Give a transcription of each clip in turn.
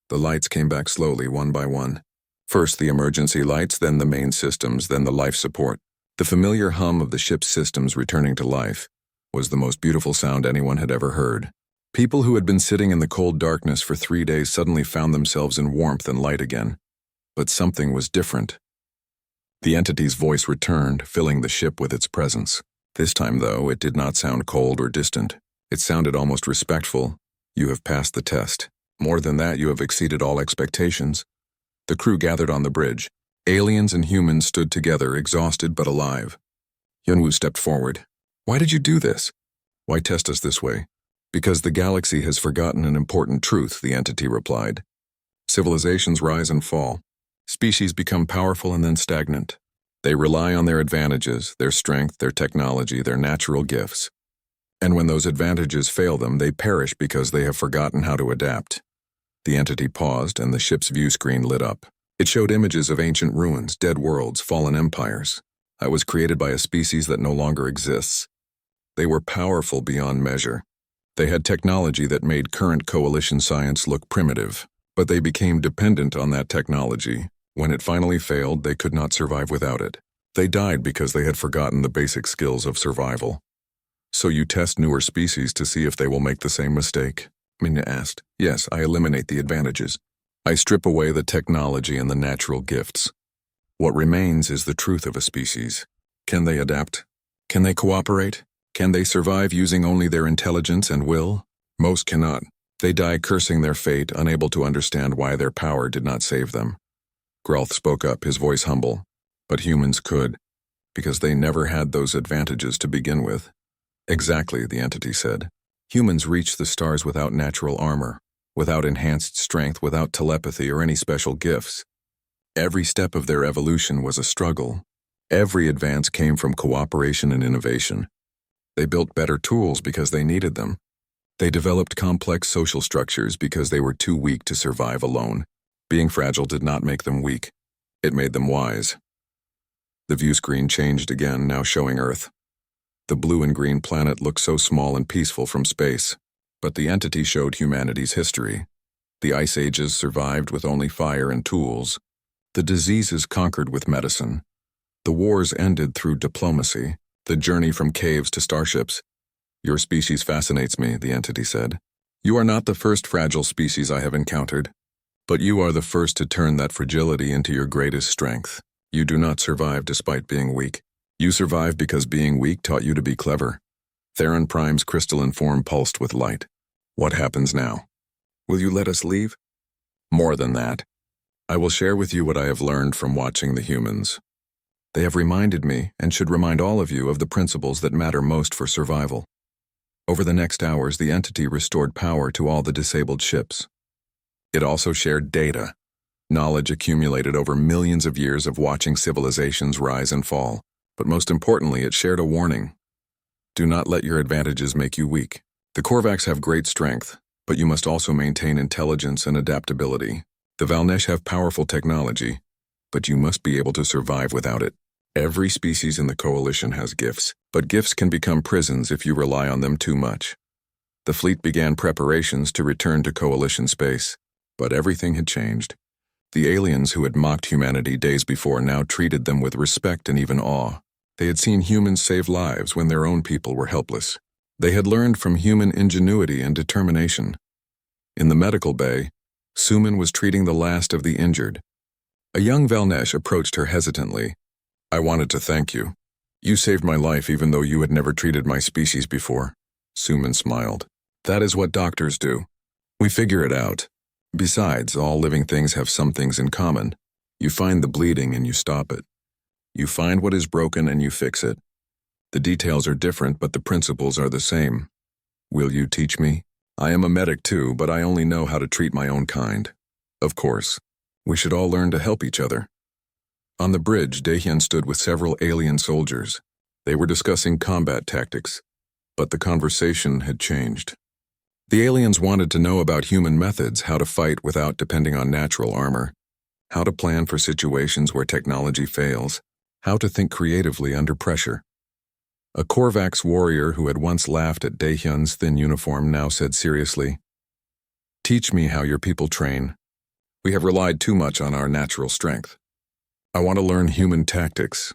The lights came back slowly, one by one. First the emergency lights, then the main systems, then the life support. The familiar hum of the ship's systems returning to life was the most beautiful sound anyone had ever heard. People who had been sitting in the cold darkness for 3 days suddenly found themselves in warmth and light again. But something was different. The entity's voice returned, filling the ship with its presence. This time, though, it did not sound cold or distant. It sounded almost respectful. You have passed the test. More than that, you have exceeded all expectations. The crew gathered on the bridge. Aliens and humans stood together, exhausted but alive. Yunwu stepped forward. Why did you do this? Why test us this way? Because the galaxy has forgotten an important truth, the entity replied. Civilizations rise and fall. Species become powerful and then stagnant. They rely on their advantages, their strength, their technology, their natural gifts. And when those advantages fail them, they perish because they have forgotten how to adapt. The entity paused, and the ship's view screen lit up. It showed images of ancient ruins, dead worlds, fallen empires. I was created by a species that no longer exists. They were powerful beyond measure. They had technology that made current coalition science look primitive, but they became dependent on that technology. When it finally failed, they could not survive without it. They died because they had forgotten the basic skills of survival. So you test newer species to see if they will make the same mistake? Minya asked. Yes, I eliminate the advantages. I strip away the technology and the natural gifts. What remains is the truth of a species. Can they adapt? Can they cooperate? Can they survive using only their intelligence and will? Most cannot. They die cursing their fate, unable to understand why their power did not save them. Grelth spoke up, his voice humble. But humans could, because they never had those advantages to begin with. Exactly, the entity said. Humans reach the stars without natural armor, without enhanced strength, without telepathy or any special gifts. Every step of their evolution was a struggle. Every advance came from cooperation and innovation. They built better tools because they needed them. They developed complex social structures because they were too weak to survive alone. Being fragile did not make them weak. It made them wise. The view screen changed again, now showing Earth. The blue and green planet looked so small and peaceful from space, but the entity showed humanity's history. The ice ages survived with only fire and tools. The diseases conquered with medicine. The wars ended through diplomacy. The journey from caves to starships. Your species fascinates me, the entity said. You are not the first fragile species I have encountered, but you are the first to turn that fragility into your greatest strength. You do not survive despite being weak. You survive because being weak taught you to be clever. Theron Prime's crystalline form pulsed with light. What happens now? Will you let us leave? More than that. I will share with you what I have learned from watching the humans. They have reminded me, and should remind all of you, of the principles that matter most for survival. Over the next hours, the entity restored power to all the disabled ships. It also shared data, knowledge accumulated over millions of years of watching civilizations rise and fall. But most importantly, it shared a warning. Do not let your advantages make you weak. The Korvax have great strength, but you must also maintain intelligence and adaptability. The Valnesh have powerful technology, but you must be able to survive without it. Every species in the coalition has gifts, but gifts can become prisons if you rely on them too much. The fleet began preparations to return to coalition space, but everything had changed. The aliens who had mocked humanity days before now treated them with respect and even awe. They had seen humans save lives when their own people were helpless. They had learned from human ingenuity and determination. In the medical bay, Suman was treating the last of the injured. A young Valnesh approached her hesitantly. I wanted to thank you. You saved my life even though you had never treated my species before. Suman smiled. That is what doctors do. We figure it out. Besides, all living things have some things in common. You find the bleeding and you stop it. You find what is broken and you fix it. The details are different, but the principles are the same. Will you teach me? I am a medic too, but I only know how to treat my own kind. Of course. We should all learn to help each other. On the bridge, Daehyun stood with several alien soldiers. They were discussing combat tactics, but the conversation had changed. The aliens wanted to know about human methods, how to fight without depending on natural armor, how to plan for situations where technology fails, how to think creatively under pressure. A Korvax warrior who had once laughed at Daehyun's thin uniform now said seriously, Teach me how your people train. We have relied too much on our natural strength. I want to learn human tactics.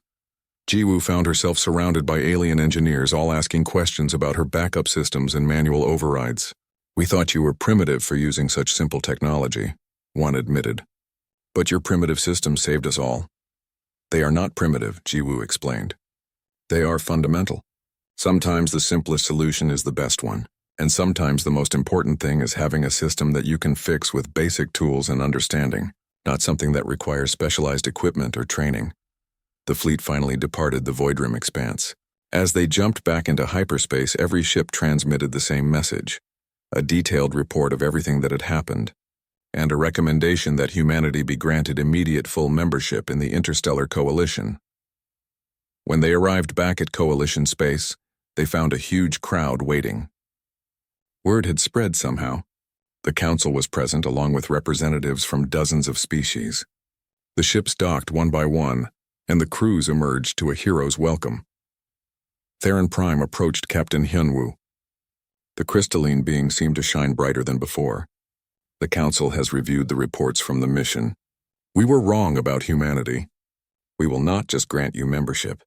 Jiwoo found herself surrounded by alien engineers all asking questions about her backup systems and manual overrides. We thought you were primitive for using such simple technology, one admitted. But your primitive systems saved us all. They are not primitive, Jiwoo explained. They are fundamental. Sometimes the simplest solution is the best one, and sometimes the most important thing is having a system that you can fix with basic tools and understanding, not something that requires specialized equipment or training. The fleet finally departed the Void Rim expanse. As they jumped back into hyperspace, every ship transmitted the same message, a detailed report of everything that had happened, and a recommendation that humanity be granted immediate full membership in the Interstellar Coalition. When they arrived back at Coalition space, they found a huge crowd waiting. Word had spread somehow. The Council was present along with representatives from dozens of species. The ships docked one by one, and the crews emerged to a hero's welcome. Theron Prime approached Captain Hyunwoo. The crystalline being seemed to shine brighter than before. The Council has reviewed the reports from the mission. We were wrong about humanity. We will not just grant you membership.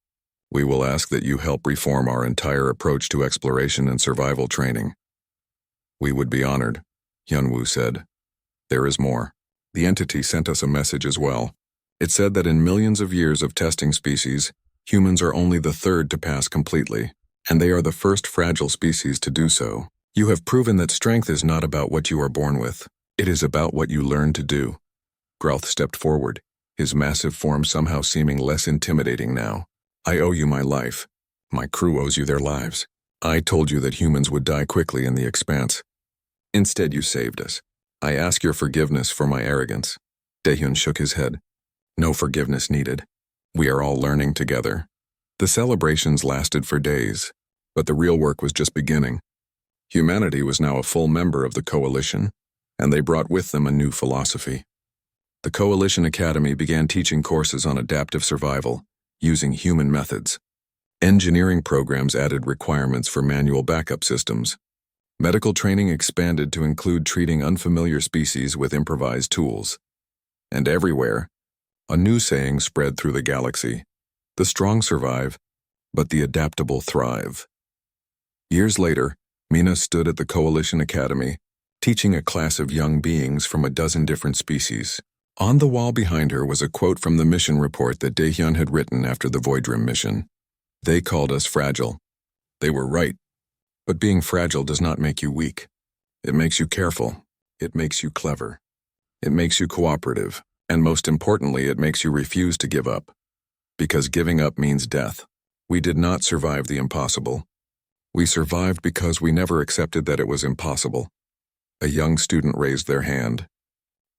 We will ask that you help reform our entire approach to exploration and survival training. We would be honored, Hyunwoo said. There is more. The entity sent us a message as well. It said that in millions of years of testing species, humans are only the third to pass completely, and they are the first fragile species to do so. You have proven that strength is not about what you are born with. It is about what you learn to do. Growth stepped forward, his massive form somehow seeming less intimidating now. I owe you my life. My crew owes you their lives. I told you that humans would die quickly in the expanse. Instead, you saved us. I ask your forgiveness for my arrogance. Daehyun shook his head. No forgiveness needed. We are all learning together. The celebrations lasted for days, but the real work was just beginning. Humanity was now a full member of the Coalition, and they brought with them a new philosophy. The Coalition Academy began teaching courses on adaptive survival, using human methods. Engineering programs added requirements for manual backup systems. Medical training expanded to include treating unfamiliar species with improvised tools. And everywhere, a new saying spread through the galaxy. The strong survive, but the adaptable thrive. Years later, Mina stood at the Coalition Academy, teaching a class of young beings from a dozen different species. On the wall behind her was a quote from the mission report that Daehyun had written after the Void Rim mission. They called us fragile. They were right. But being fragile does not make you weak. It makes you careful. It makes you clever. It makes you cooperative. And most importantly, it makes you refuse to give up. Because giving up means death. We did not survive the impossible. We survived because we never accepted that it was impossible. A young student raised their hand.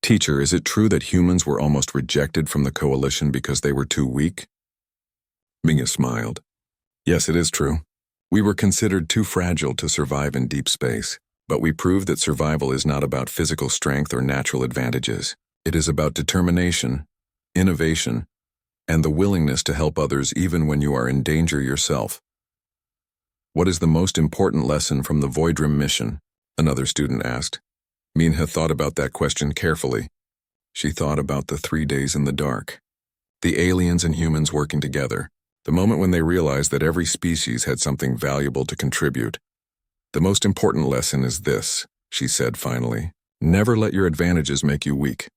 Teacher, is it true that humans were almost rejected from the Coalition because they were too weak? Mia smiled. Yes, it is true. We were considered too fragile to survive in deep space, but we proved that survival is not about physical strength or natural advantages. It is about determination, innovation, and the willingness to help others even when you are in danger yourself. What is the most important lesson from the Void Rim mission? Another student asked. Minha thought about that question carefully. She thought about the 3 days in the dark. The aliens and humans working together. The moment when they realized that every species had something valuable to contribute. The most important lesson is this, she said finally. Never let your advantages make you weak.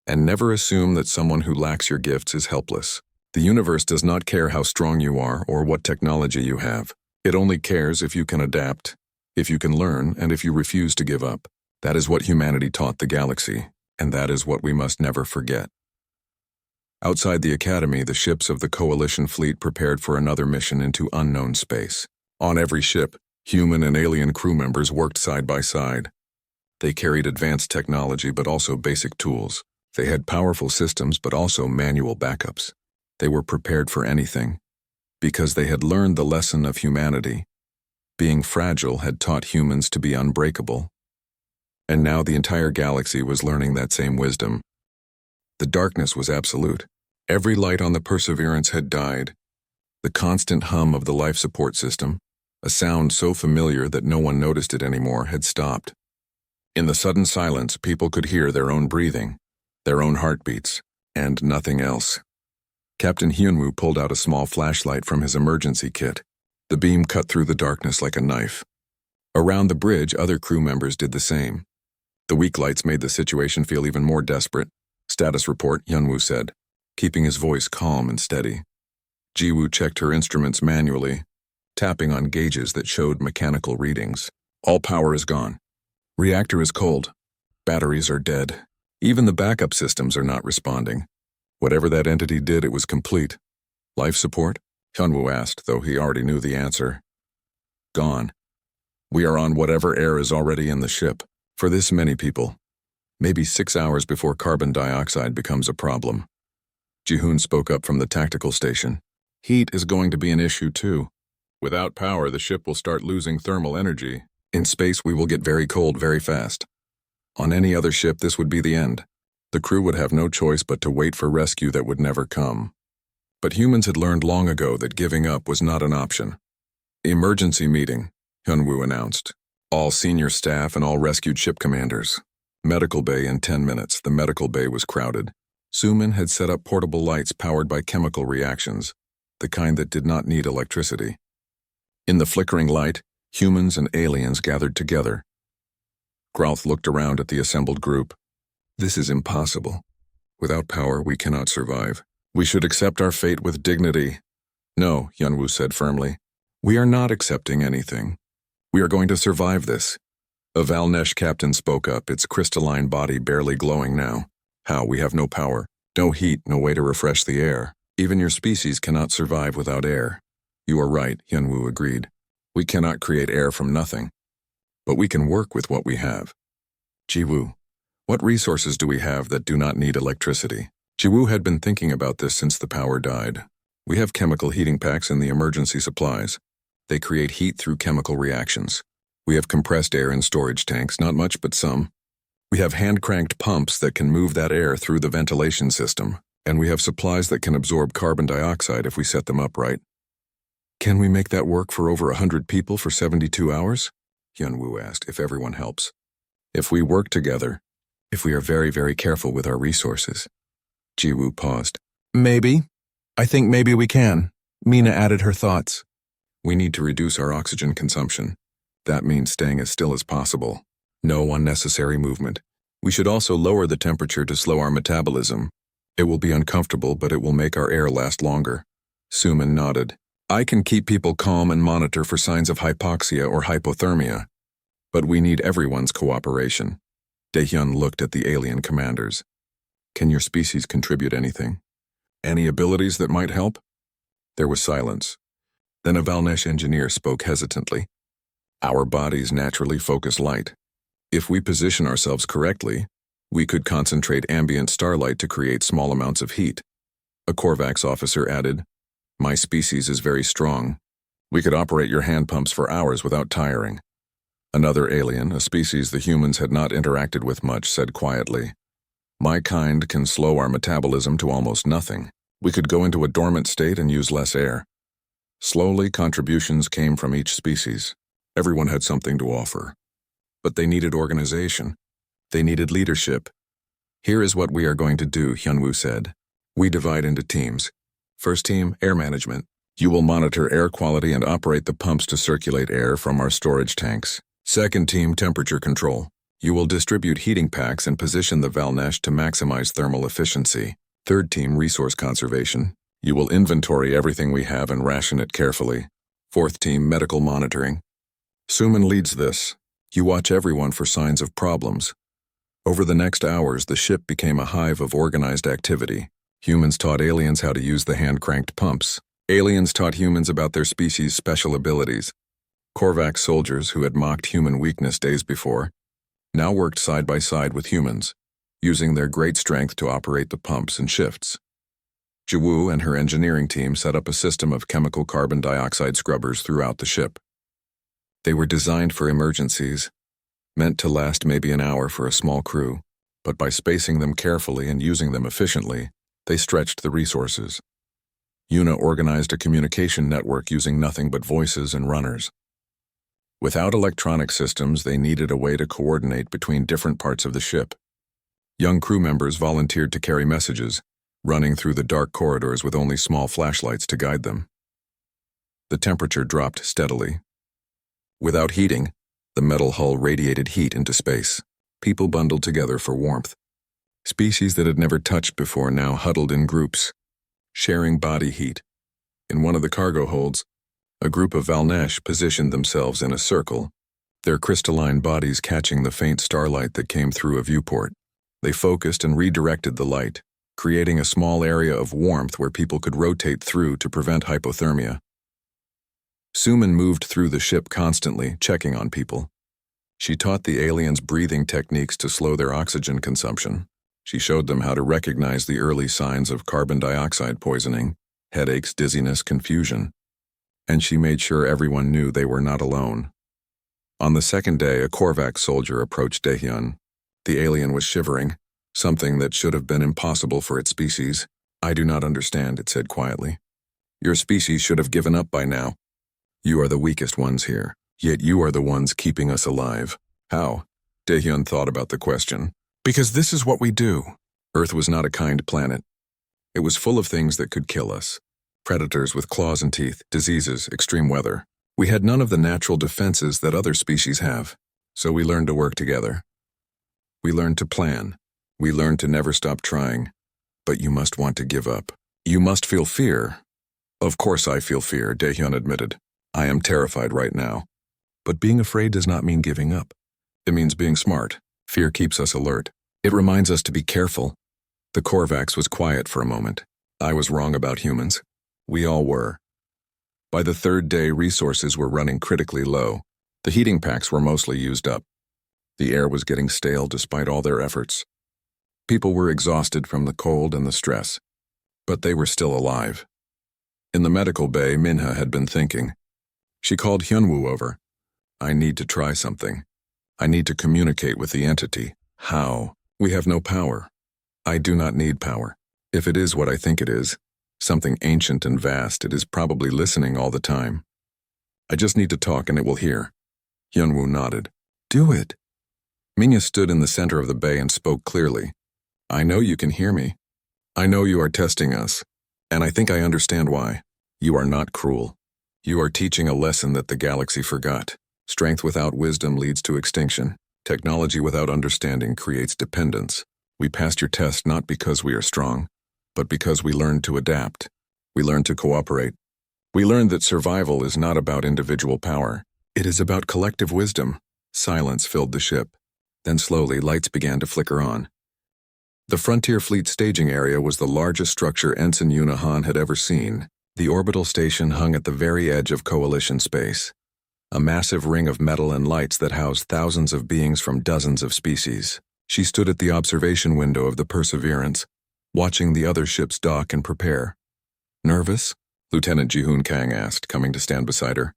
And never assume that someone who lacks your gifts is helpless. The universe does not care how strong you are or what technology you have. It only cares if you can adapt, if you can learn, and if you refuse to give up. That is what humanity taught the galaxy, and that is what we must never forget. Outside the Academy, the ships of the Coalition fleet prepared for another mission into unknown space. On every ship, human and alien crew members worked side by side. They carried advanced technology but also basic tools. They had powerful systems but also manual backups. They were prepared for anything, because they had learned the lesson of humanity. Being fragile had taught humans to be unbreakable. And now the entire galaxy was learning that same wisdom. The darkness was absolute. Every light on the Perseverance had died. The constant hum of the life support system, a sound so familiar that no one noticed it anymore, had stopped. In the sudden silence, people could hear their own breathing. their own heartbeats, and nothing else. Captain Hyunwoo pulled out a small flashlight from his emergency kit. The beam cut through the darkness like a knife. Around the bridge, other crew members did the same. The weak lights made the situation feel even more desperate. "Status report," Hyunwoo said, keeping his voice calm and steady. Jiwoo checked her instruments manually, tapping on gauges that showed mechanical readings. "All power is gone. Reactor is cold. Batteries are dead. Even the backup systems are not responding. Whatever that entity did, it was complete." "Life support?" Hyunwoo asked, though he already knew the answer. "Gone. We are on whatever air is already in the ship. For this many people. Maybe 6 hours before carbon dioxide becomes a problem." Jihoon spoke up from the tactical station. "Heat is going to be an issue too. Without power, the ship will start losing thermal energy. In space, we will get very cold very fast. On any other ship, this would be the end. The crew would have no choice but to wait for rescue that would never come." But humans had learned long ago that giving up was not an option. "Emergency meeting," Hyunwoo announced. "All senior staff and all rescued ship commanders. Medical bay in 10 minutes. The medical bay was crowded. Suman had set up portable lights powered by chemical reactions, the kind that did not need electricity. In the flickering light, humans and aliens gathered together. Grauth looked around at the assembled group. "This is impossible. Without power, we cannot survive. We should accept our fate with dignity." "No," Hyunwoo said firmly. "We are not accepting anything. We are going to survive this." A Valnesh captain spoke up, its crystalline body barely glowing now. "How? We have no power. No heat, no way to refresh the air. Even your species cannot survive without air." "You are right," Hyunwoo agreed. "We cannot create air from nothing. But we can work with what we have." "Jiwoo, what resources do we have that do not need electricity?" Jiwoo had been thinking about this since the power died. "We have chemical heating packs in the emergency supplies. They create heat through chemical reactions. We have compressed air in storage tanks, not much but some. We have hand-cranked pumps that can move that air through the ventilation system, and we have supplies that can absorb carbon dioxide if we set them up right." "Can we make that work for over 100 people for 72 hours? Hyunwoo asked, "If everyone helps." "If we work together. If we are very, very careful with our resources." Jiwoo paused. "Maybe. I think maybe we can." Mina added her thoughts. "We need to reduce our oxygen consumption. That means staying as still as possible. No unnecessary movement. We should also lower the temperature to slow our metabolism. It will be uncomfortable, but it will make our air last longer." Suman nodded. "I can keep people calm and monitor for signs of hypoxia or hypothermia. But we need everyone's cooperation." Daehyun looked at the alien commanders. "Can your species contribute anything? Any abilities that might help?" There was silence. Then a Valnesh engineer spoke hesitantly. "Our bodies naturally focus light. If we position ourselves correctly, we could concentrate ambient starlight to create small amounts of heat." A Korvax officer added, "My species is very strong. We could operate your hand pumps for hours without tiring." Another alien, a species the humans had not interacted with much, said quietly, "My kind can slow our metabolism to almost nothing. We could go into a dormant state and use less air." Slowly, contributions came from each species. Everyone had something to offer. But they needed organization. They needed leadership. "Here is what we are going to do," Hyunwoo said. "We divide into teams. First team, air management. You will monitor air quality and operate the pumps to circulate air from our storage tanks. Second team, temperature control. You will distribute heating packs and position the Valnesh to maximize thermal efficiency. Third team, resource conservation. You will inventory everything we have and ration it carefully. Fourth team, medical monitoring. Suman leads this. You watch everyone for signs of problems." Over the next hours, the ship became a hive of organized activity. Humans taught aliens how to use the hand-cranked pumps. Aliens taught humans about their species' special abilities. Korvax soldiers, who had mocked human weakness days before, now worked side by side with humans, using their great strength to operate the pumps and shifts. Jiwoo and her engineering team set up a system of chemical carbon dioxide scrubbers throughout the ship. They were designed for emergencies, meant to last maybe an hour for a small crew, but by spacing them carefully and using them efficiently, they stretched the resources. Yuna organized a communication network using nothing but voices and runners. Without electronic systems, they needed a way to coordinate between different parts of the ship. Young crew members volunteered to carry messages, running through the dark corridors with only small flashlights to guide them. The temperature dropped steadily. Without heating, the metal hull radiated heat into space. People bundled together for warmth. Species that had never touched before now huddled in groups, sharing body heat. In one of the cargo holds, a group of Valnesh positioned themselves in a circle, their crystalline bodies catching the faint starlight that came through a viewport. They focused and redirected the light, creating a small area of warmth where people could rotate through to prevent hypothermia. Suman moved through the ship constantly, checking on people. She taught the aliens breathing techniques to slow their oxygen consumption. She showed them how to recognize the early signs of carbon dioxide poisoning, headaches, dizziness, confusion. And she made sure everyone knew they were not alone. On the second day, a Korvax soldier approached Daehyun. The alien was shivering, something that should have been impossible for its species. "I do not understand," it said quietly. "Your species should have given up by now. You are the weakest ones here, yet you are the ones keeping us alive." "How?" Daehyun thought about the question. "Because this is what we do." Earth was not a kind planet. It was full of things that could kill us. Predators with claws and teeth, diseases, extreme weather. We had none of the natural defenses that other species have, so we learned to work together. We learned to plan. We learned to never stop trying. But you must want to give up. You must feel fear. "Of course I feel fear," Daehyun admitted. "I am terrified right now. But being afraid does not mean giving up. It means being smart. Fear keeps us alert. It reminds us to be careful." The Korvax was quiet for a moment. "I was wrong about humans. We all were." By the third day, resources were running critically low. The heating packs were mostly used up. The air was getting stale despite all their efforts. People were exhausted from the cold and the stress. But they were still alive. In the medical bay, Minha had been thinking. She called Hyunwoo over. "I need to try something. I need to communicate with the entity." "How?" "We have no power." "I do not need power. If it is what I think it is, something ancient and vast, it is probably listening all the time. I just need to talk and it will hear." Hyunwoo nodded. "Do it." Minha stood in the center of the bay and spoke clearly. "I know you can hear me. I know you are testing us, and I think I understand why. You are not cruel. You are teaching a lesson that the galaxy forgot. Strength without wisdom leads to extinction. Technology without understanding creates dependence. We passed your test not because we are strong, but because we learned to adapt. We learned to cooperate. We learned that survival is not about individual power. It is about collective wisdom." Silence filled the ship. Then slowly, lights began to flicker on. The Frontier Fleet staging area was the largest structure Ensign Yunahan had ever seen. The orbital station hung at the very edge of Coalition space. A massive ring of metal and lights that housed thousands of beings from dozens of species. She stood at the observation window of the Perseverance, watching the other ships dock and prepare. "Nervous?" Lieutenant Ji-hoon Kang asked, coming to stand beside her.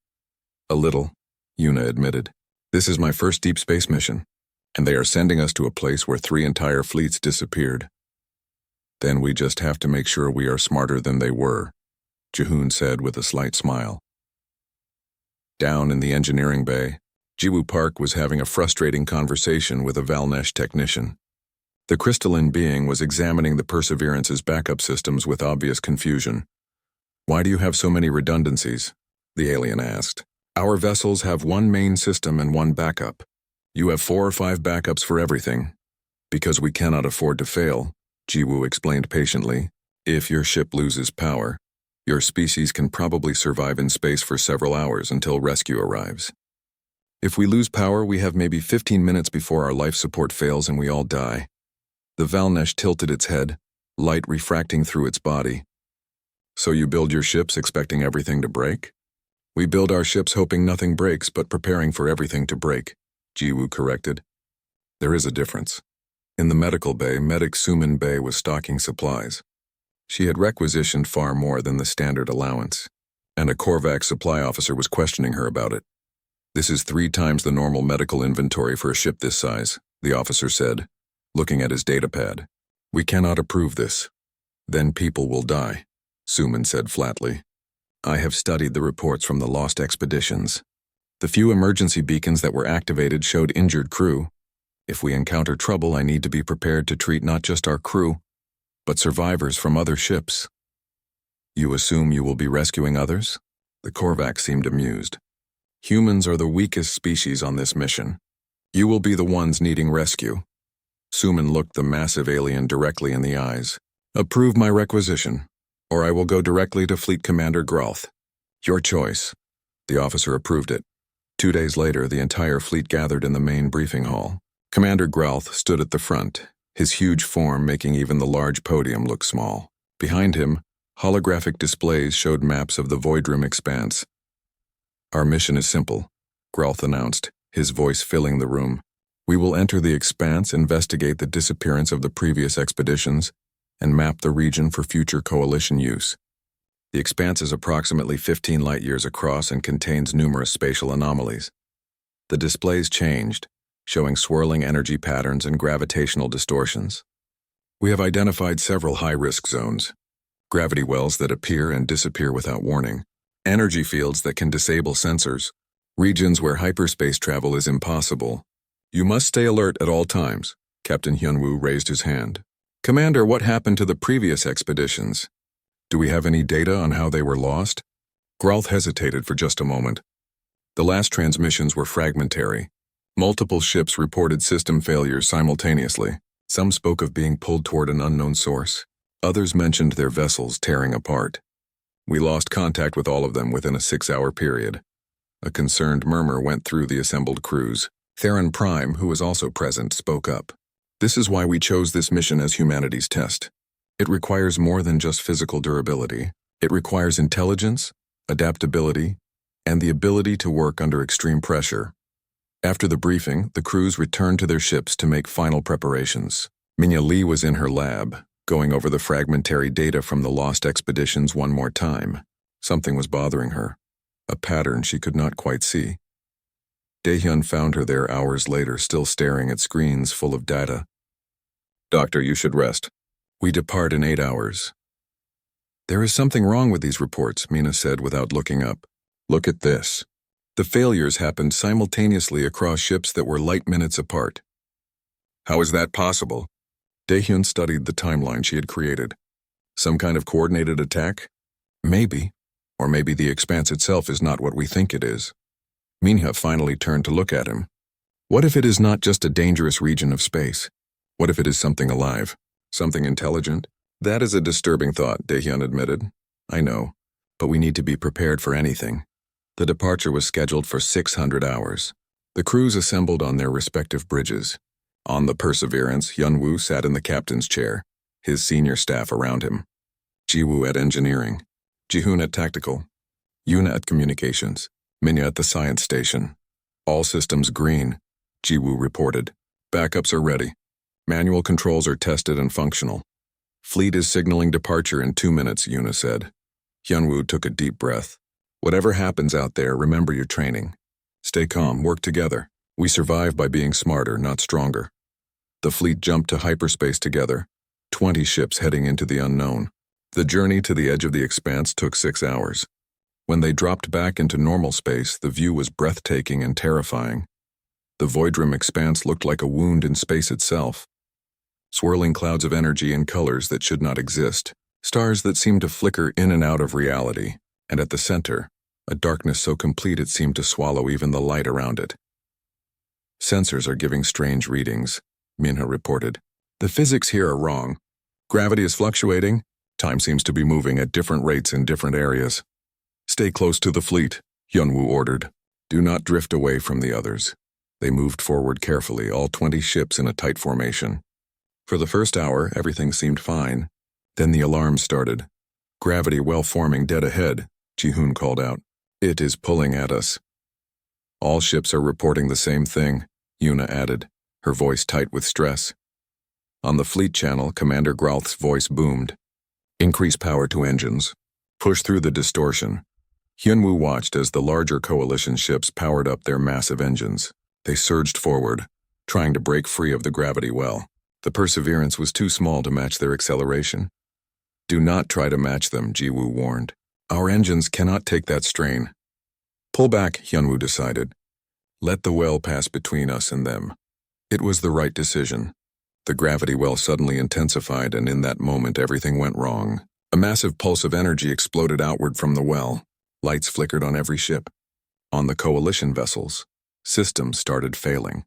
"A little," Yuna admitted. "This is my first deep space mission, and they are sending us to a place where 3 entire fleets disappeared. Then we just have to make sure we are smarter than they were," Ji-hoon said with a slight smile. Down in the engineering bay, Jiwoo Park was having a frustrating conversation with a Valnesh technician. The crystalline being was examining the Perseverance's backup systems with obvious confusion. "Why do you have so many redundancies?" the alien asked. "Our vessels have one main system and one backup. You have 4 or 5 backups for everything." "Because we cannot afford to fail," Jiwoo explained patiently. "If your ship loses power, your species can probably survive in space for several hours until rescue arrives. If we lose power, we have maybe 15 minutes before our life support fails and we all die." The Valnesh tilted its head, light refracting through its body. "So you build your ships expecting everything to break?" "We build our ships hoping nothing breaks but preparing for everything to break," Jiwoo corrected. "There is a difference." In the medical bay, Medic Suman Bay was stocking supplies. She had requisitioned far more than the standard allowance, and a Korvax supply officer was questioning her about it. "This is 3 times the normal medical inventory for a ship this size," the officer said, looking at his datapad. "We cannot approve this. Then people will die," Suman said flatly. "I have studied the reports from the lost expeditions. The few emergency beacons that were activated showed injured crew. If we encounter trouble, I need to be prepared to treat not just our crew, but survivors from other ships. You assume you will be rescuing others? The Korvax seemed amused. Humans are the weakest species on this mission. You will be the ones needing rescue. Suman looked the massive alien directly in the eyes. Approve my requisition, or I will go directly to Fleet Commander Gralth. Your choice. The officer approved it. 2 days later, the entire fleet gathered in the main briefing hall. Commander Gralth stood at the front, his huge form making even the large podium look small. Behind him, holographic displays showed maps of the Void Rim expanse. Our mission is simple, Gralth announced, his voice filling the room. We will enter the expanse, investigate the disappearance of the previous expeditions, and map the region for future coalition use. The expanse is approximately 15 light-years across and contains numerous spatial anomalies. The displays changed, showing swirling energy patterns and gravitational distortions. We have identified several high-risk zones, gravity wells that appear and disappear without warning, energy fields that can disable sensors, regions where hyperspace travel is impossible. You must stay alert at all times. Captain Hyunwoo raised his hand. Commander, what happened to the previous expeditions? Do we have any data on how they were lost? Gralth hesitated for just a moment. The last transmissions were fragmentary. Multiple ships reported system failures simultaneously. Some spoke of being pulled toward an unknown source. Others mentioned their vessels tearing apart. We lost contact with all of them within a 6-hour period. A concerned murmur went through the assembled crews. Theron Prime, who was also present, spoke up. This is why we chose this mission as humanity's test. It requires more than just physical durability. It requires intelligence, adaptability, and the ability to work under extreme pressure. After the briefing, the crews returned to their ships to make final preparations. Minya Lee was in her lab, going over the fragmentary data from the lost expeditions one more time. Something was bothering her, a pattern she could not quite see. Daehyun found her there hours later, still staring at screens full of data. Doctor, you should rest. We depart in 8 hours. There is something wrong with these reports, Mina said without looking up. Look at this. The failures happened simultaneously across ships that were light minutes apart. How is that possible? Daehyun studied the timeline she had created. Some kind of coordinated attack? Maybe. Or maybe the expanse itself is not what we think it is. Minha finally turned to look at him. What if it is not just a dangerous region of space? What if it is something alive? Something intelligent? That is a disturbing thought, Daehyun admitted. I know, but we need to be prepared for anything. The departure was scheduled for 600 hours. The crews assembled on their respective bridges. On the Perseverance, Hyunwoo sat in the captain's chair, his senior staff around him. Jiwoo at engineering, Jihoon at tactical, Yuna at communications, Minya at the science station. All systems green, Jiwoo reported. Backups are ready. Manual controls are tested and functional. Fleet is signaling departure in 2 minutes, Yuna said. Hyunwoo took a deep breath. Whatever happens out there, remember your training. Stay calm, work together. We survive by being smarter, not stronger. The fleet jumped to hyperspace together, 20 ships heading into the unknown. The journey to the edge of the expanse took 6 hours. When they dropped back into normal space, the view was breathtaking and terrifying. The Void Rim expanse looked like a wound in space itself. Swirling clouds of energy and colors that should not exist, stars that seemed to flicker in and out of reality, and at the center, a darkness so complete it seemed to swallow even the light around it. Sensors are giving strange readings, Minha reported. The physics here are wrong. Gravity is fluctuating. Time seems to be moving at different rates in different areas. Stay close to the fleet, Hyunwoo ordered. Do not drift away from the others. They moved forward carefully, all 20 ships in a tight formation. For the first hour, everything seemed fine. Then the alarm started. Gravity well forming dead ahead, Jihoon called out. It is pulling at us. All ships are reporting the same thing, Yuna added, her voice tight with stress. On the fleet channel, Commander Gralth's voice boomed. Increase power to engines. Push through the distortion. Hyunwoo watched as the larger coalition ships powered up their massive engines. They surged forward, trying to break free of the gravity well. The Perseverance was too small to match their acceleration. Do not try to match them, Jiwoo warned. Our engines cannot take that strain. Pull back, Hyunwoo decided. Let the well pass between us and them. It was the right decision. The gravity well suddenly intensified, and in that moment everything went wrong. A massive pulse of energy exploded outward from the well. Lights flickered on every ship. On the coalition vessels, systems started failing.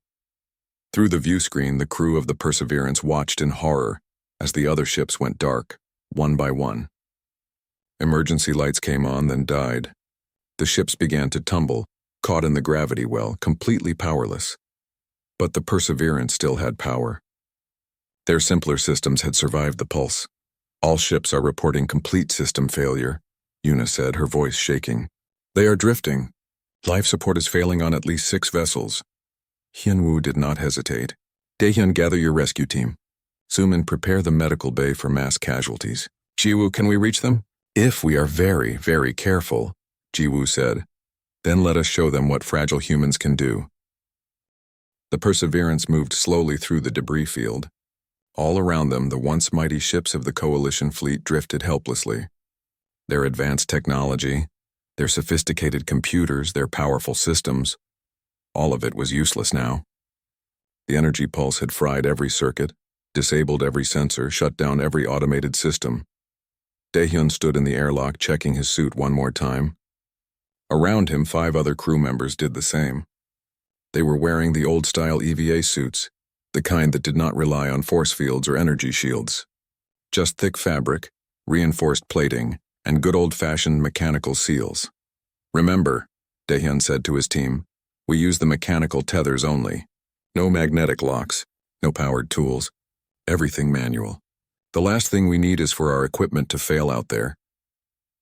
Through the view screen, the crew of the Perseverance watched in horror as the other ships went dark, one by one. Emergency lights came on, then died. The ships began to tumble, caught in the gravity well, completely powerless. But the Perseverance still had power. Their simpler systems had survived the pulse. All ships are reporting complete system failure, Yuna said, her voice shaking. They are drifting. Life support is failing on at least 6 vessels. Hyunwoo did not hesitate. Daehyun, gather your rescue team. Sumin, prepare the medical bay for mass casualties. Jiwoo, can we reach them? If we are very, very careful, Jiwoo said. Then let us show them what fragile humans can do. The Perseverance moved slowly through the debris field. All around them, the once mighty ships of the Coalition fleet drifted helplessly. Their advanced technology, their sophisticated computers, their powerful systems, all of it was useless now. The energy pulse had fried every circuit, disabled every sensor, shut down every automated system. Daehyun stood in the airlock, checking his suit one more time. Around him, 5 other crew members did the same. They were wearing the old-style EVA suits, the kind that did not rely on force fields or energy shields. Just thick fabric, reinforced plating, and good old-fashioned mechanical seals. Remember, Daehyun said to his team, we use the mechanical tethers only. No magnetic locks, no powered tools, everything manual. The last thing we need is for our equipment to fail out there.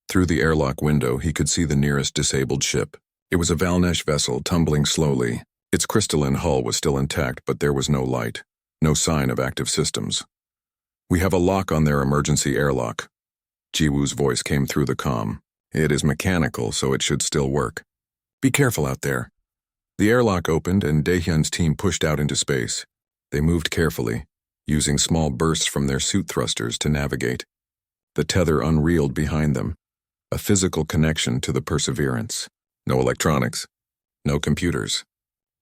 Through the airlock window, he could see the nearest disabled ship. It was a Valnesh vessel tumbling slowly. Its crystalline hull was still intact, but there was no light, no sign of active systems. We have a lock on their emergency airlock. Jiwoo's voice came through the comm. It is mechanical, so it should still work. Be careful out there. The airlock opened and Daehyun's team pushed out into space. They moved carefully, using small bursts from their suit thrusters to navigate. The tether unreeled behind them, a physical connection to the Perseverance. No electronics, no computers.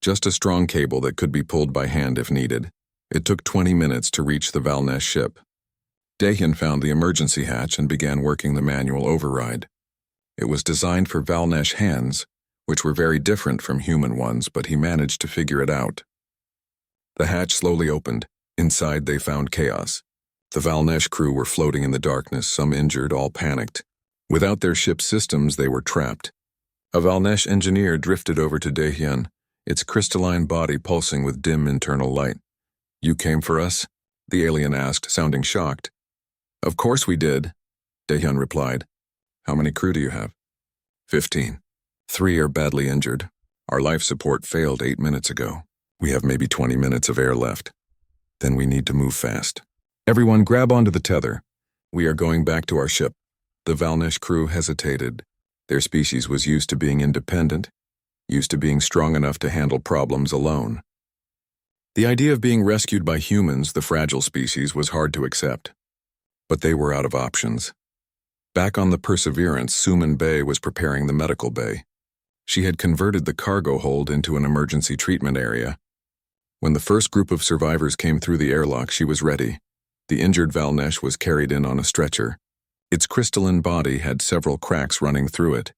Just a strong cable that could be pulled by hand if needed. It took 20 minutes to reach the Valnesh ship. Daehyun found the emergency hatch and began working the manual override. It was designed for Valnesh hands, which were very different from human ones, but he managed to figure it out. The hatch slowly opened. Inside they found chaos. The Valnesh crew were floating in the darkness, some injured, all panicked. Without their ship's systems, they were trapped. A Valnesh engineer drifted over to Daehyun, its crystalline body pulsing with dim internal light. You came for us? The alien asked, sounding shocked. Of course we did, Daehyun replied. How many crew do you have? 15. 3 are badly injured. Our life support failed 8 minutes ago. We have maybe 20 minutes of air left. Then we need to move fast. Everyone grab onto the tether. We are going back to our ship. The Valnesh crew hesitated. Their species was used to being independent, used to being strong enough to handle problems alone. The idea of being rescued by humans, the fragile species, was hard to accept. But they were out of options. Back on the Perseverance, Sumin Bay was preparing the medical bay. She had converted the cargo hold into an emergency treatment area. When the first group of survivors came through the airlock, she was ready. The injured Valnesh was carried in on a stretcher. Its crystalline body had several cracks running through it,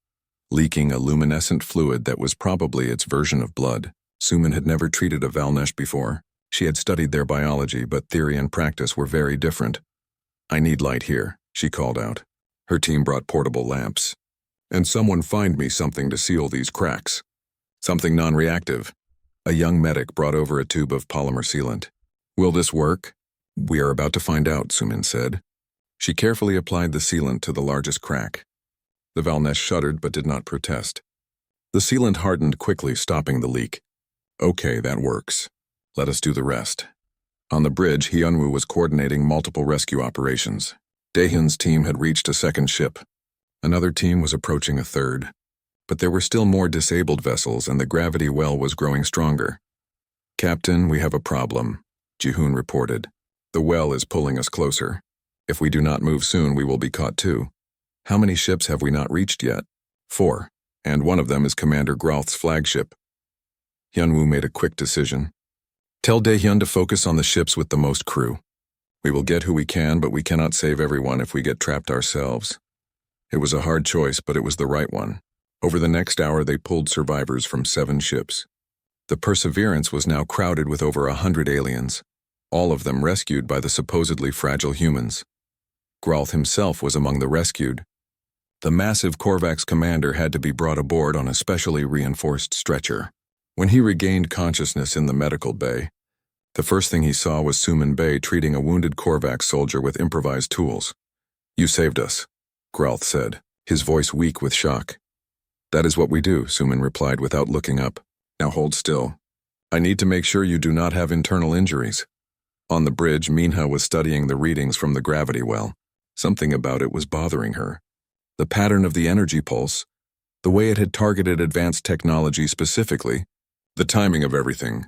leaking a luminescent fluid that was probably its version of blood. Sumin had never treated a Valnesh before. She had studied their biology, but theory and practice were very different. I need light here, she called out. Her team brought portable lamps. And someone find me something to seal these cracks. Something non-reactive. A young medic brought over a tube of polymer sealant. Will this work? We are about to find out, Sumin said. She carefully applied the sealant to the largest crack. The Valnesh shuddered but did not protest. The sealant hardened quickly, stopping the leak. Okay, that works. Let us do the rest. On the bridge, Hyunwoo was coordinating multiple rescue operations. Daehyun's team had reached a second ship. Another team was approaching a third. But there were still more disabled vessels, and the gravity well was growing stronger. Captain, we have a problem, Jihoon reported. The well is pulling us closer. If we do not move soon, we will be caught too. How many ships have we not reached yet? 4, and one of them is Commander Groth's flagship. Hyunwoo made a quick decision. Tell Daehyun to focus on the ships with the most crew. We will get who we can, but we cannot save everyone if we get trapped ourselves. It was a hard choice, but it was the right one. Over the next hour, they pulled survivors from 7 ships. The Perseverance was now crowded with over 100 aliens, all of them rescued by the supposedly fragile humans. Gralth himself was among the rescued. The massive Korvax commander had to be brought aboard on a specially reinforced stretcher. When he regained consciousness in the medical bay, the first thing he saw was Suman Bey treating a wounded Korvax soldier with improvised tools. "You saved us," Gralth said, his voice weak with shock. "That is what we do," Suman replied without looking up. "Now hold still. I need to make sure you do not have internal injuries." On the bridge, Minha was studying the readings from the gravity well. Something about it was bothering her. The pattern of the energy pulse, the way it had targeted advanced technology specifically, the timing of everything.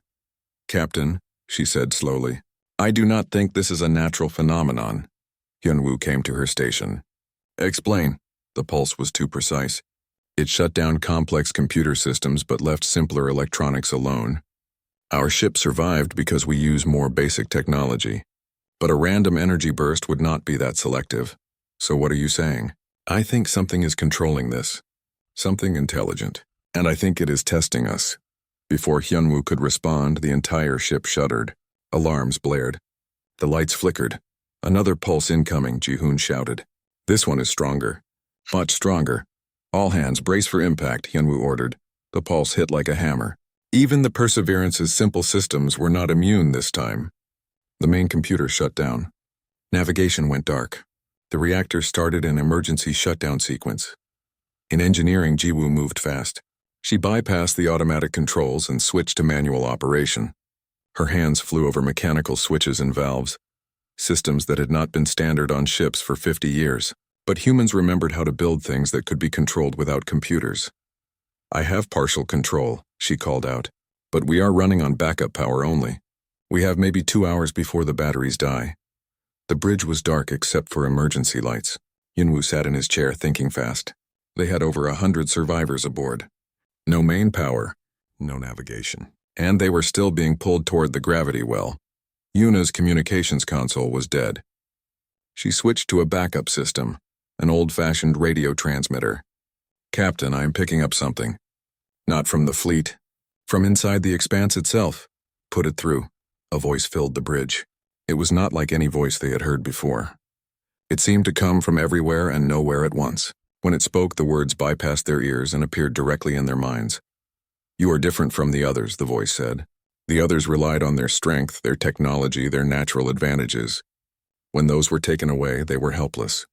"Captain," she said slowly, "I do not think this is a natural phenomenon." Hyunwoo came to her station. "Explain." The pulse was too precise. It shut down complex computer systems but left simpler electronics alone. Our ship survived because we use more basic technology. But a random energy burst would not be that selective. So what are you saying? "I think something is controlling this. Something intelligent. And I think it is testing us." Before Hyunwoo could respond, the entire ship shuddered. Alarms blared. The lights flickered. "Another pulse incoming," Ji-hoon shouted. "This one is stronger. Much stronger. All hands brace for impact," Hyunwoo ordered. The pulse hit like a hammer. Even the Perseverance's simple systems were not immune this time. The main computer shut down. Navigation went dark. The reactor started an emergency shutdown sequence. In engineering, Ji-woo moved fast. She bypassed the automatic controls and switched to manual operation. Her hands flew over mechanical switches and valves, systems that had not been standard on ships for 50 years. But humans remembered how to build things that could be controlled without computers. "I have partial control," she called out, "but we are running on backup power only. We have maybe 2 hours before the batteries die." The bridge was dark except for emergency lights. Hyunwoo sat in his chair thinking fast. They had over 100 survivors aboard. No main power, no navigation. And they were still being pulled toward the gravity well. Yuna's communications console was dead. She switched to a backup system, an old-fashioned radio transmitter. "Captain, I am picking up something. Not from the fleet. From inside the expanse itself." "Put it through." A voice filled the bridge. It was not like any voice they had heard before. It seemed to come from everywhere and nowhere at once. When it spoke, the words bypassed their ears and appeared directly in their minds. "You are different from the others," the voice said. "The others relied on their strength, their technology, their natural advantages. When those were taken away, they were helpless.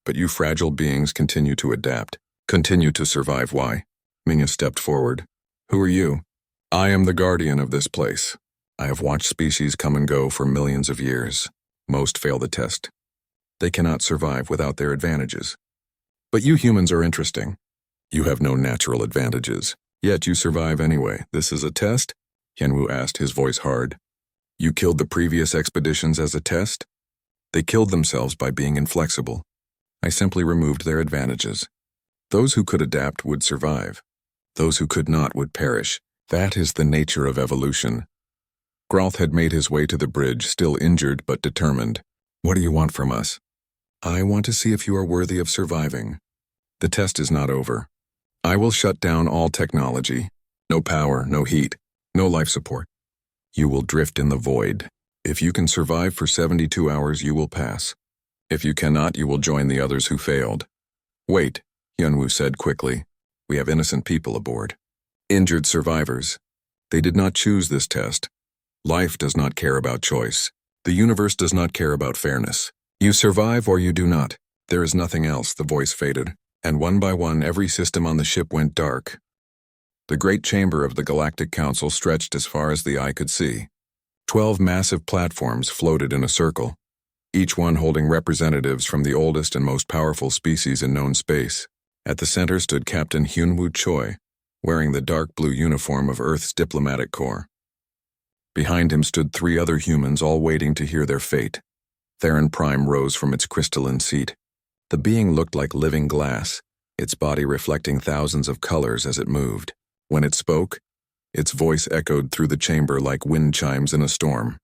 But you fragile beings continue to adapt, continue to survive. Why?" Minha stepped forward. "Who are you?" "I am the guardian of this place. I have watched species come and go for millions of years. Most fail the test. They cannot survive without their advantages. But you humans are interesting. You have no natural advantages, yet you survive anyway. This is a test?" Hyunwoo asked, his voice hard. "You killed the previous expeditions as a test?" "They killed themselves by being inflexible. I simply removed their advantages. Those who could adapt would survive. Those who could not would perish. That is the nature of evolution." Gralth had made his way to the bridge, still injured but determined. "What do you want from us?" "I want to see if you are worthy of surviving. The test is not over. I will shut down all technology. No power, no heat, no life support. You will drift in the void. If you can survive for 72 hours, you will pass. If you cannot, you will join the others who failed." "Wait," Hyunwoo said quickly. "We have innocent people aboard. Injured survivors. They did not choose this test. Life does not care about choice. The universe does not care about fairness. You survive or you do not. There is nothing else." The voice faded, and one by one every system on the ship went dark. The great chamber of the Galactic Council stretched as far as the eye could see. 12 massive platforms floated in a circle, each one holding representatives from the oldest and most powerful species in known space. At the center stood Captain Hyunwoo Choi, wearing the dark blue uniform of Earth's diplomatic corps. Behind him stood 3 other humans, all waiting to hear their fate. Theron Prime rose from its crystalline seat. The being looked like living glass, its body reflecting thousands of colors as it moved. When it spoke, Its voice echoed through the chamber like wind chimes in a storm.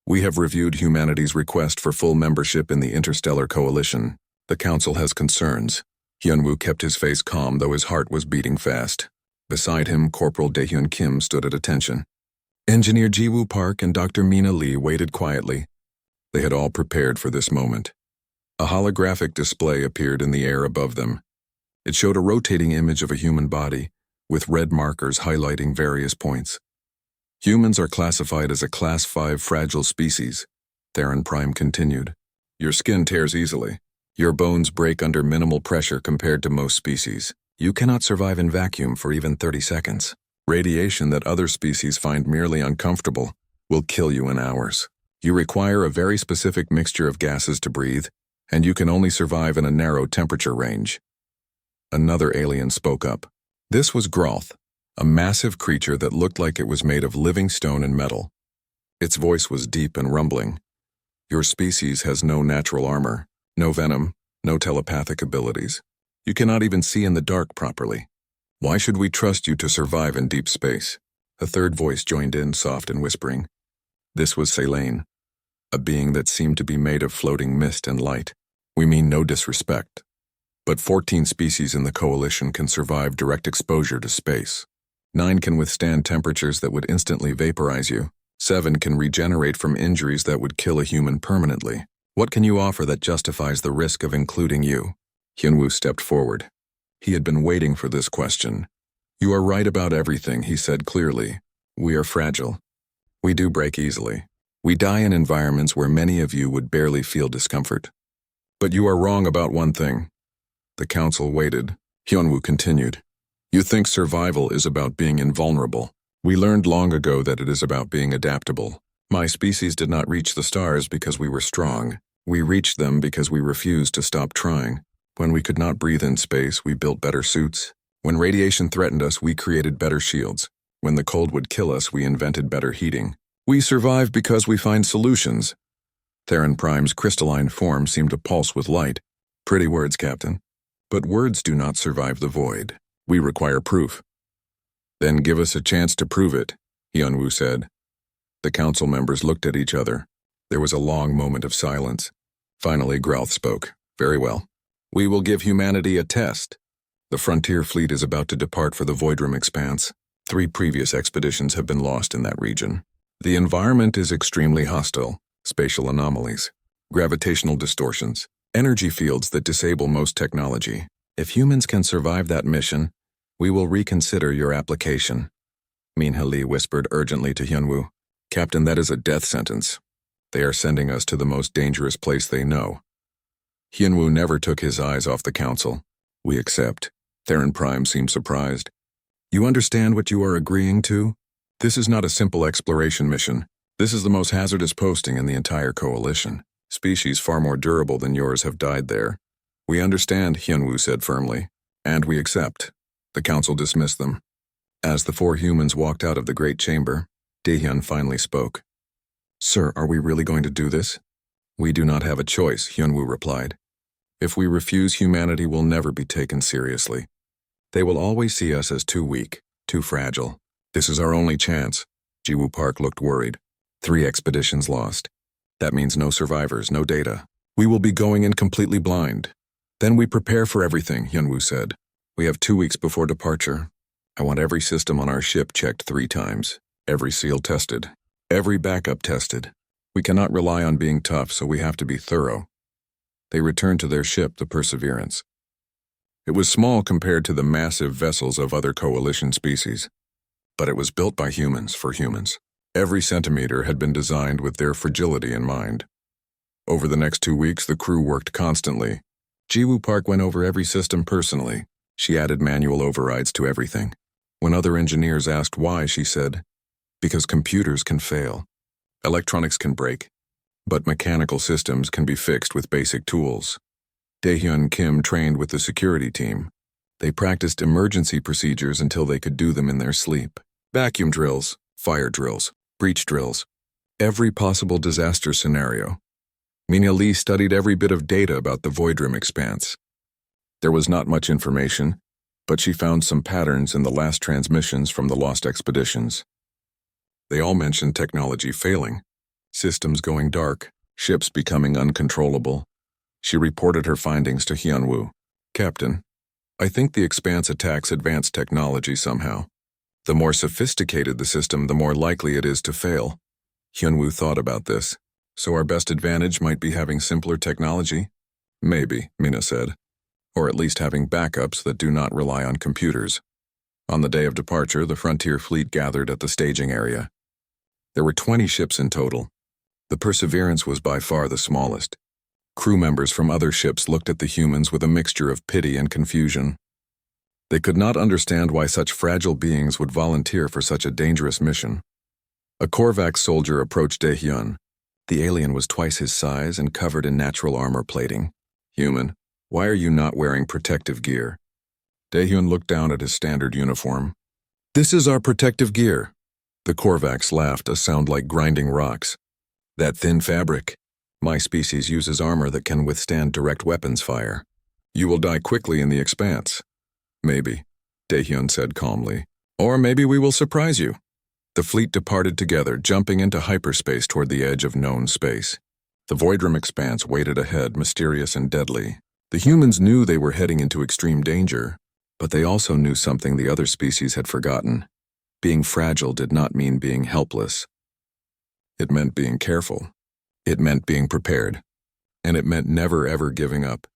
"We have reviewed humanity's request for full membership in the Interstellar Coalition. The Council has concerns." Hyunwoo kept his face calm, though his heart was beating fast. Beside him, Corporal Daehyun Kim stood at attention. Engineer Ji-woo Park and Dr. Mina Lee waited quietly. They had all prepared for this moment. A holographic display appeared in the air above them. It showed a rotating image of a human body, with red markers highlighting various points. "Humans are classified as a Class 5 fragile species," Theron Prime continued. "Your skin tears easily. Your bones break under minimal pressure compared to most species. You cannot survive in vacuum for even 30 seconds. Radiation that other species find merely uncomfortable will kill you in hours. You require a very specific mixture of gases to breathe, and you can only survive in a narrow temperature range." Another alien spoke up. This was Grolth, a massive creature that looked like it was made of living stone and metal. Its voice was deep and rumbling. "Your species has no natural armor, no venom, no telepathic abilities. You cannot even see in the dark properly. Why should we trust you to survive in deep space?" A third voice joined in, soft and whispering. This was Selene, a being that seemed to be made of floating mist and light. "We mean no disrespect, but 14 species in the Coalition can survive direct exposure to space. 9 can withstand temperatures that would instantly vaporize you. 7 can regenerate from injuries that would kill a human permanently. What can you offer that justifies the risk of including you?" Hyunwoo stepped forward. He had been waiting for this question. "You are right about everything," he said clearly. "We are fragile. We do break easily. We die in environments where many of you would barely feel discomfort. But you are wrong about one thing." The Council waited. Hyunwoo continued. "You think survival is about being invulnerable. We learned long ago that it is about being adaptable. My species did not reach the stars because we were strong. We reached them because we refused to stop trying. When we could not breathe in space, we built better suits. When radiation threatened us, we created better shields. When the cold would kill us, we invented better heating. We survive because we find solutions." Theron Prime's crystalline form seemed to pulse with light. "Pretty words, Captain. But words do not survive the void. We require proof." "Then give us a chance to prove it," Hyunwoo said. The Council members looked at each other. There was a long moment of silence. Finally, Grolth spoke. "Very well. We will give humanity a test. The frontier fleet is about to depart for the Voidrum Expanse. 3 previous expeditions have been lost in that region. The environment is extremely hostile. Spatial anomalies, gravitational distortions, energy fields that disable most technology. If humans can survive that mission, we will reconsider your application." Min-ha Lee whispered urgently to Hyunwoo. "Captain, that is a death sentence. They are sending us to the most dangerous place they know." Hyunwoo never took his eyes off the Council. "We accept." Theron Prime seemed surprised. "You understand what you are agreeing to? This is not a simple exploration mission. This is the most hazardous posting in the entire Coalition. Species far more durable than yours have died there." "We understand," Hyunwoo said firmly. "And we accept." The Council dismissed them. As the 4 humans walked out of the great chamber, Daehyun finally spoke. "Sir, are we really going to do this?" "We do not have a choice," Hyunwoo replied. "If we refuse, humanity will never be taken seriously. They will always see us as too weak, too fragile. This is our only chance." Ji-woo Park looked worried. 3 expeditions lost. That means no survivors, no data. We will be going in completely blind. "Then we prepare for everything," Hyunwoo said. "We have 2 weeks before departure. I want every system on our ship checked 3 times, every seal tested, every backup tested. We cannot rely on being tough, so we have to be thorough." They returned to their ship, the Perseverance. It was small compared to the massive vessels of other Coalition species, but it was built by humans for humans. Every centimeter had been designed with their fragility in mind. Over the next 2 weeks, the crew worked constantly. Ji-woo Park went over every system personally. She added manual overrides to everything. When other engineers asked why, she said, "Because computers can fail. Electronics can break. But mechanical systems can be fixed with basic tools." Daehyun Kim trained with the security team. They practiced emergency procedures until they could do them in their sleep. Vacuum drills, fire drills, breach drills. Every possible disaster scenario. Mina Lee studied every bit of data about the Voidrum Expanse. There was not much information, but she found some patterns in the last transmissions from the lost expeditions. They all mentioned technology failing, systems going dark, ships becoming uncontrollable. She reported her findings to Hyunwoo. "Captain, I think the Expanse attacks advanced technology somehow. The more sophisticated the system, the more likely it is to fail." Hyunwoo thought about this. "So our best advantage might be having simpler technology?" "Maybe," Mina said. "Or at least having backups that do not rely on computers." On the day of departure, the Frontier fleet gathered at the staging area. There were 20 ships in total. The Perseverance was by far the smallest. Crew members from other ships looked at the humans with a mixture of pity and confusion. They could not understand why such fragile beings would volunteer for such a dangerous mission. A Korvax soldier approached Daehyun. The alien was twice his size and covered in natural armor plating. "Human, why are you not wearing protective gear?" Daehyun looked down at his standard uniform. "This is our protective gear." The Korvax laughed, a sound like grinding rocks. "That thin fabric. My species uses armor that can withstand direct weapons fire. You will die quickly in the Expanse." "Maybe," Daehyun said calmly. "Or maybe we will surprise you." The fleet departed together, jumping into hyperspace toward the edge of known space. The Voidrum Expanse waited ahead, mysterious and deadly. The humans knew they were heading into extreme danger, but they also knew something the other species had forgotten. Being fragile did not mean being helpless. It meant being careful. It meant being prepared. And it meant never ever giving up.